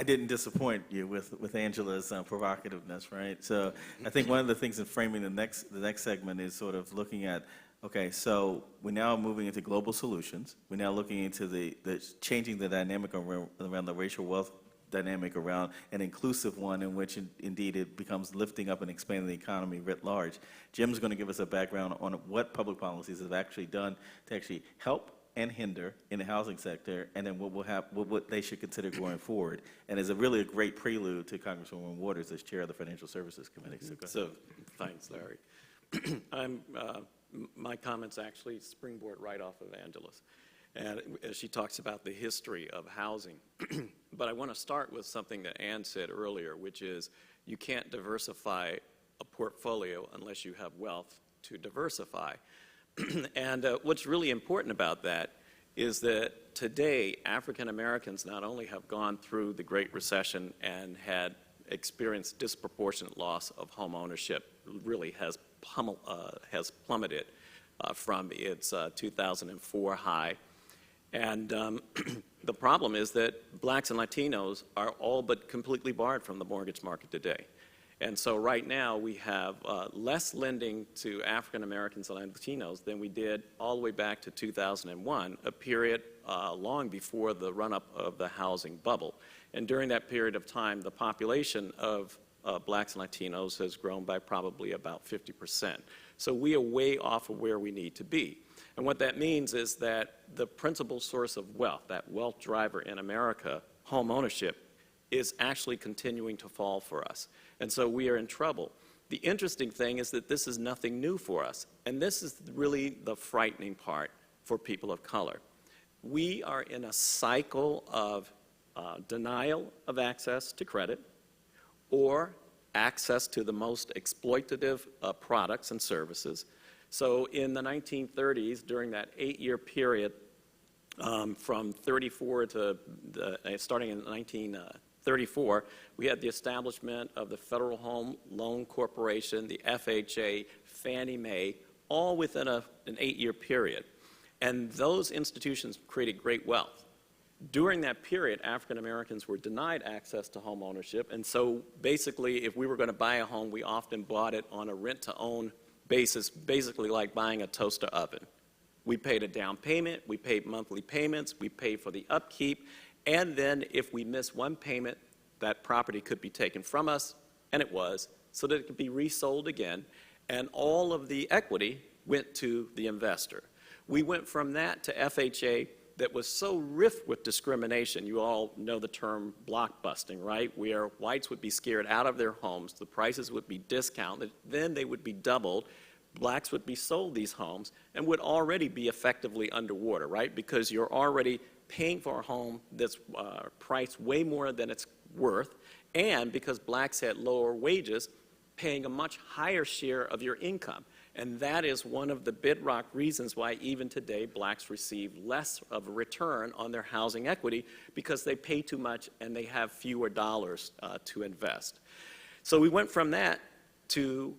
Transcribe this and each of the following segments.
I didn't disappoint you with Angela's provocativeness, right? So I think one of the things in framing the next segment is sort of looking at, okay, so we're now moving into global solutions. We're now looking into the changing the dynamic around the racial wealth dynamic around an inclusive one in which indeed it becomes lifting up and expanding the economy writ large. Jim's going to give us a background on what public policies have actually done to actually help and hinder in the housing sector, and then what they should consider going forward. And is really a great prelude to Congresswoman Waters as chair of the Financial Services Committee. So thanks, Larry. My comments actually springboard right off of Angela's. And as she talks about the history of housing. But I want to start with something that Ann said earlier, which is you can't diversify a portfolio unless you have wealth to diversify. And what's really important about that is that today African Americans not only have gone through the Great Recession and had experienced disproportionate loss of home ownership, really has plummeted from its 2004 high. And the problem is that blacks and Latinos are all but completely barred from the mortgage market today. And so right now we have less lending to African Americans and Latinos than we did all the way back to 2001, a period long before the run-up of the housing bubble. And during that period of time, the population of blacks and Latinos has grown by probably about 50%. So we are way off of where we need to be. And what that means is that the principal source of wealth, that wealth driver in America, home ownership, is actually continuing to fall for us. And so we are in trouble. The interesting thing is that this is nothing new for us. And this is really the frightening part for people of color. We are in a cycle of denial of access to credit or access to the most exploitative products and services. So in the 1930s, during that 8-year period from 34 to starting in 1934, we had the establishment of the Federal Home Loan Corporation, the FHA, Fannie Mae, all within an 8-year period. And those institutions created great wealth. During that period, African Americans were denied access to home ownership, and so basically if we were going to buy a home, we often bought it on a rent-to-own basis, basically like buying a toaster oven. We paid a down payment, we paid monthly payments, we paid for the upkeep, and then if we missed one payment, that property could be taken from us, and it was, so that it could be resold again, and all of the equity went to the investor. We went from that to FHA that was so rife with discrimination. You all know the term blockbusting, right? Where whites would be scared out of their homes, the prices would be discounted, then they would be doubled, blacks would be sold these homes, and would already be effectively underwater, right? Because you're already paying for a home that's priced way more than it's worth, and because blacks had lower wages, paying a much higher share of your income. And that is one of the bedrock reasons why even today blacks receive less of a return on their housing equity, because they pay too much and they have fewer dollars to invest. So we went from that to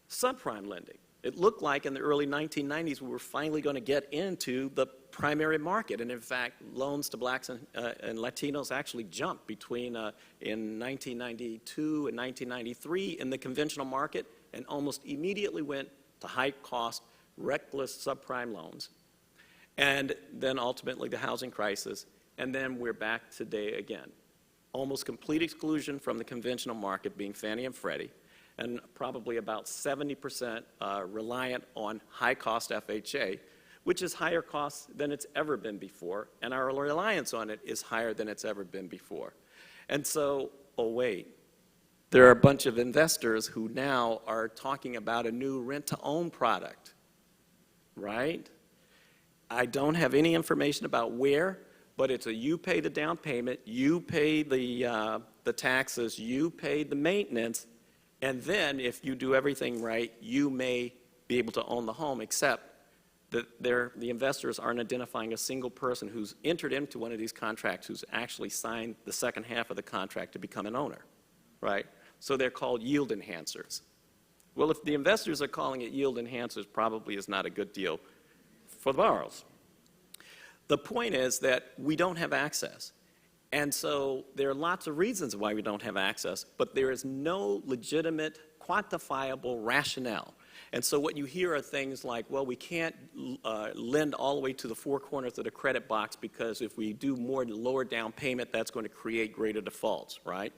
subprime lending. It looked like in the early 1990s we were finally going to get into the primary market, and in fact loans to blacks and Latinos actually jumped between in 1992 and 1993 in the conventional market, and almost immediately went to high-cost, reckless subprime loans, and then ultimately the housing crisis, and then we're back today again. Almost complete exclusion from the conventional market, being Fannie and Freddie, and probably about 70% reliant on high-cost FHA, which is higher cost than it's ever been before, and our reliance on it is higher than it's ever been before. And so, oh wait, there are a bunch of investors who now are talking about a new rent-to-own product, right? I don't have any information about where, but it's a you pay the down payment, you pay the taxes, you pay the maintenance, and then if you do everything right, you may be able to own the home, except that the investors aren't identifying a single person who's entered into one of these contracts who's actually signed the second half of the contract to become an owner, right? So they're called yield enhancers. Well, if the investors are calling it yield enhancers, probably is not a good deal for the borrowers. The point is that we don't have access. And so there are lots of reasons why we don't have access, but there is no legitimate, quantifiable rationale. And so what you hear are things like, well, we can't lend all the way to the four corners of the credit box because if we do more lower down payment, that's going to create greater defaults, right?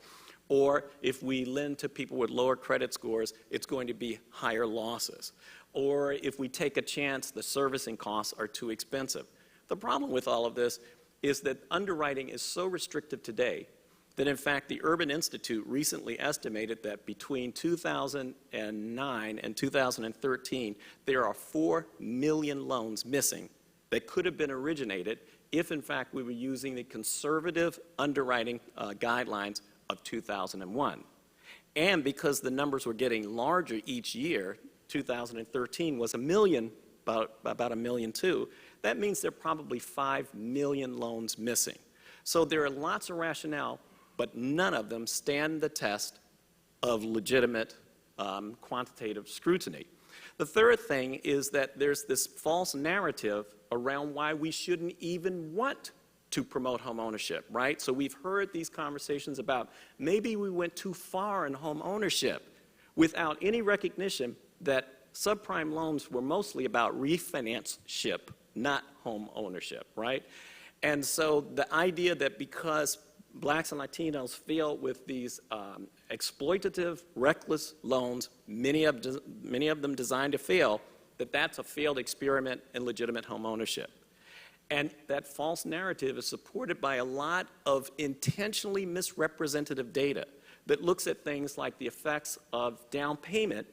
Or if we lend to people with lower credit scores, it's going to be higher losses. Or if we take a chance, the servicing costs are too expensive. The problem with all of this is that underwriting is so restrictive today that, in fact, the Urban Institute recently estimated that between 2009 and 2013, there are 4 million loans missing that could have been originated if, in fact, we were using the conservative underwriting guidelines of 2001. And because the numbers were getting larger each year, 2013 was 1 million, about 1.2 million, that means there are probably 5 million loans missing. So there are lots of rationale, but none of them stand the test of legitimate quantitative scrutiny. The third thing is that there's this false narrative around why we shouldn't even want to promote home ownership, right? So we've heard these conversations about maybe we went too far in home ownership without any recognition that subprime loans were mostly about refinance-ship, not home ownership, right? And so the idea that because blacks and Latinos fail with these exploitative, reckless loans, many of them designed to fail, that's a failed experiment in legitimate home ownership. And that false narrative is supported by a lot of intentionally misrepresentative data that looks at things like the effects of down payment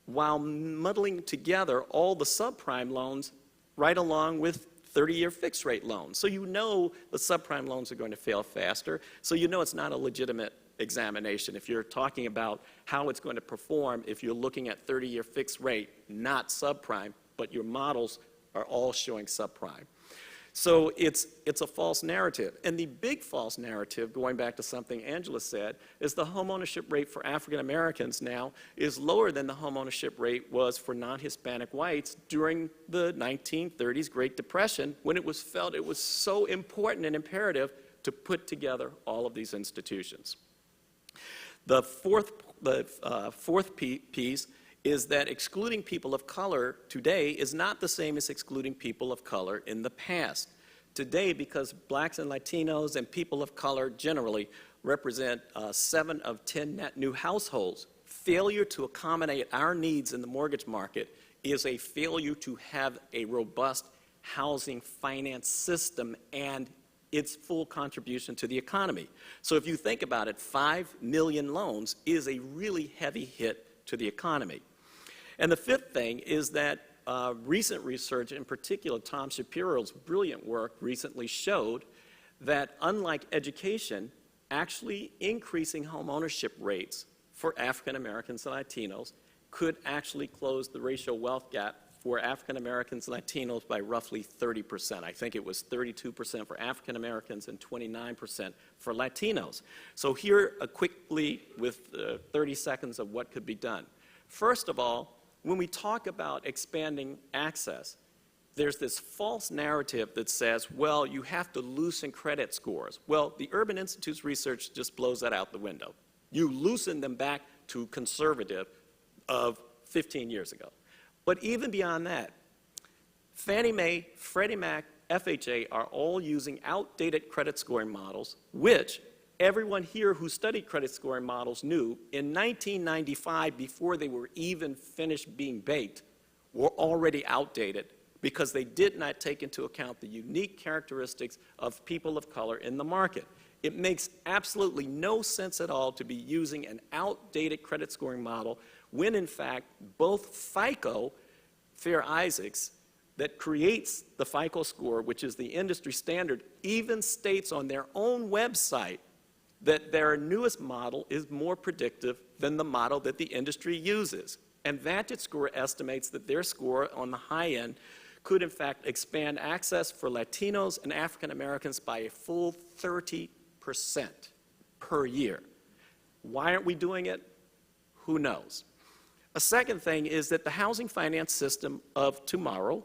while muddling together all the subprime loans right along with 30-year fixed rate loans. So you know the subprime loans are going to fail faster, so you know it's not a legitimate examination if you're talking about how it's going to perform if you're looking at 30-year fixed rate, not subprime, but your models are all showing subprime. So it's a false narrative. And the big false narrative, going back to something Angela said, is the homeownership rate for African Americans now is lower than the homeownership rate was for non-Hispanic whites during the 1930s Great Depression, when it was felt it was so important and imperative to put together all of these institutions. The fourth piece is that excluding people of color today is not the same as excluding people of color in the past. Today, because blacks and Latinos and people of color generally represent 7 of 10 net new households, failure to accommodate our needs in the mortgage market is a failure to have a robust housing finance system and its full contribution to the economy. So if you think about it, 5 million loans is a really heavy hit to the economy. And the fifth thing is that recent research, in particular Tom Shapiro's brilliant work recently showed that unlike education, actually increasing home ownership rates for African Americans and Latinos could actually close the racial wealth gap for African Americans and Latinos by roughly 30%. I think it was 32% for African Americans and 29% for Latinos. So here quickly with 30 seconds of what could be done. First of all, when we talk about expanding access, there's this false narrative that says, well, you have to loosen credit scores. Well, the Urban Institute's research just blows that out the window. You loosen them back to conservative of 15 years ago. But even beyond that, Fannie Mae, Freddie Mac, FHA are all using outdated credit scoring models, which everyone here who studied credit scoring models knew in 1995, before they were even finished being baked, were already outdated because they did not take into account the unique characteristics of people of color in the market. It makes absolutely no sense at all to be using an outdated credit scoring model when, in fact, both FICO, Fair Isaacs, that creates the FICO score, which is the industry standard, even states on their own website that their newest model is more predictive than the model that the industry uses. And VantageScore estimates that their score on the high end could, in fact, expand access for Latinos and African Americans by a full 30% per year. Why aren't we doing it? Who knows? A second thing is that the housing finance system of tomorrow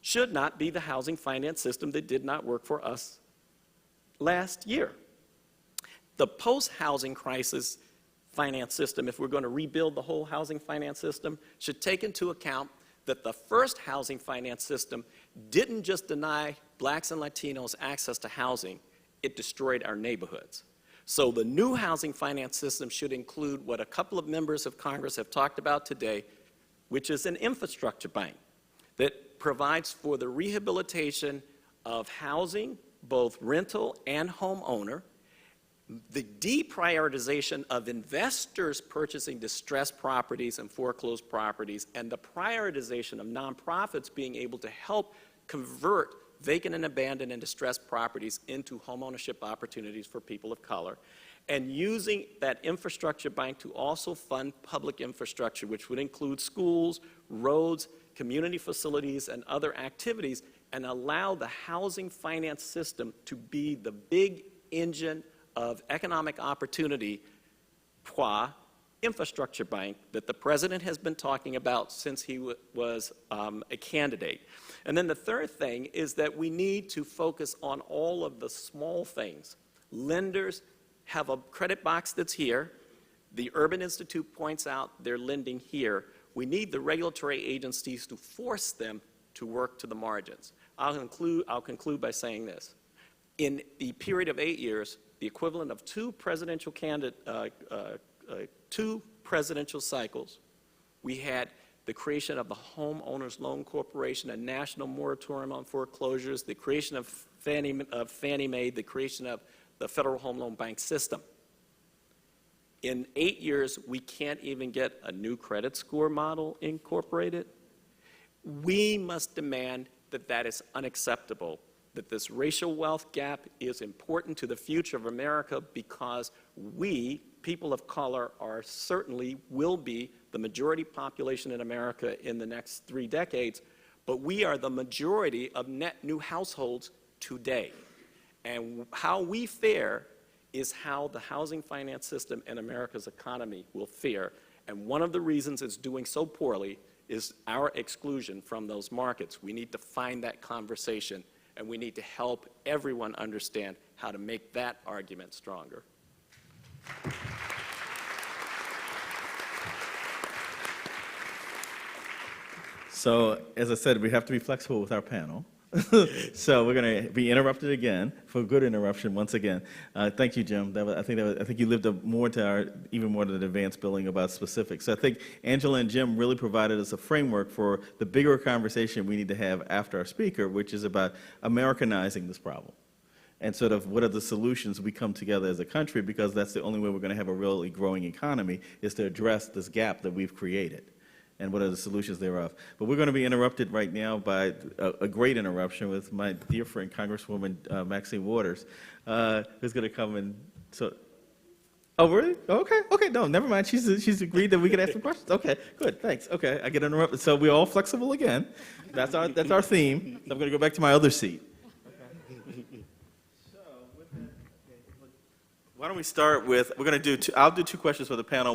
should not be the housing finance system that did not work for us last year. the post-housing crisis finance system, if we're going to rebuild the whole housing finance system, should take into account that the first housing finance system didn't just deny blacks and Latinos access to housing, it destroyed our neighborhoods. So the new housing finance system should include what a couple of members of Congress have talked about today, which is an infrastructure bank that provides for the rehabilitation of housing, both rental and homeowner, the deprioritization of investors purchasing distressed properties and foreclosed properties, and the prioritization of nonprofits being able to help convert vacant and abandoned and distressed properties into homeownership opportunities for people of color, and using that infrastructure bank to also fund public infrastructure, which would include schools, roads, community facilities, and other activities, and allow the housing finance system to be the big engine of economic opportunity qua infrastructure bank that the president has been talking about since he was a candidate. And then the third thing is that we need to focus on all of the small things. Lenders have a credit box that's here. The Urban Institute points out they're lending here. We need the regulatory agencies to force them to work to the margins. I'll conclude by saying this. In the period of 8 years, the equivalent of two presidential cycles, we had the creation of the Homeowners Loan Corporation, a national moratorium on foreclosures, the creation of Fannie Mae, the creation of the Federal Home Loan Bank system. In 8 years, we can't even get a new credit score model incorporated. We must demand that that is unacceptable, that this racial wealth gap is important to the future of America because we, people of color, are certainly will be the majority population in America in the next 3 decades, but we are the majority of net new households today. And how we fare is how the housing finance system and America's economy will fare. And one of the reasons it's doing so poorly is our exclusion from those markets. We need to find that conversation, and we need to help everyone understand how to make that argument stronger. So, as I said, we have to be flexible with our panel. So we're going to be interrupted again for a good interruption once again. Thank you, Jim. I think you lived up more to even more to the advanced building about specifics. So I think Angela and Jim really provided us a framework for the bigger conversation we need to have after our speaker, which is about Americanizing this problem. And sort of what are the solutions we come together as a country, because that's the only way we're going to have a really growing economy, is to address this gap that we've created. And what are the solutions thereof. But we're going to be interrupted right now by a great interruption with my dear friend, Congresswoman Maxine Waters, who's going to come and, so, oh, really? Okay, no, never mind. She's agreed that we can ask some questions. Okay, good, thanks. Okay, I get interrupted. So we're all flexible again. That's our theme. I'm going to go back to my other seat. So, with that, why don't we start with, we're going to do I'll do 2 questions for the panel.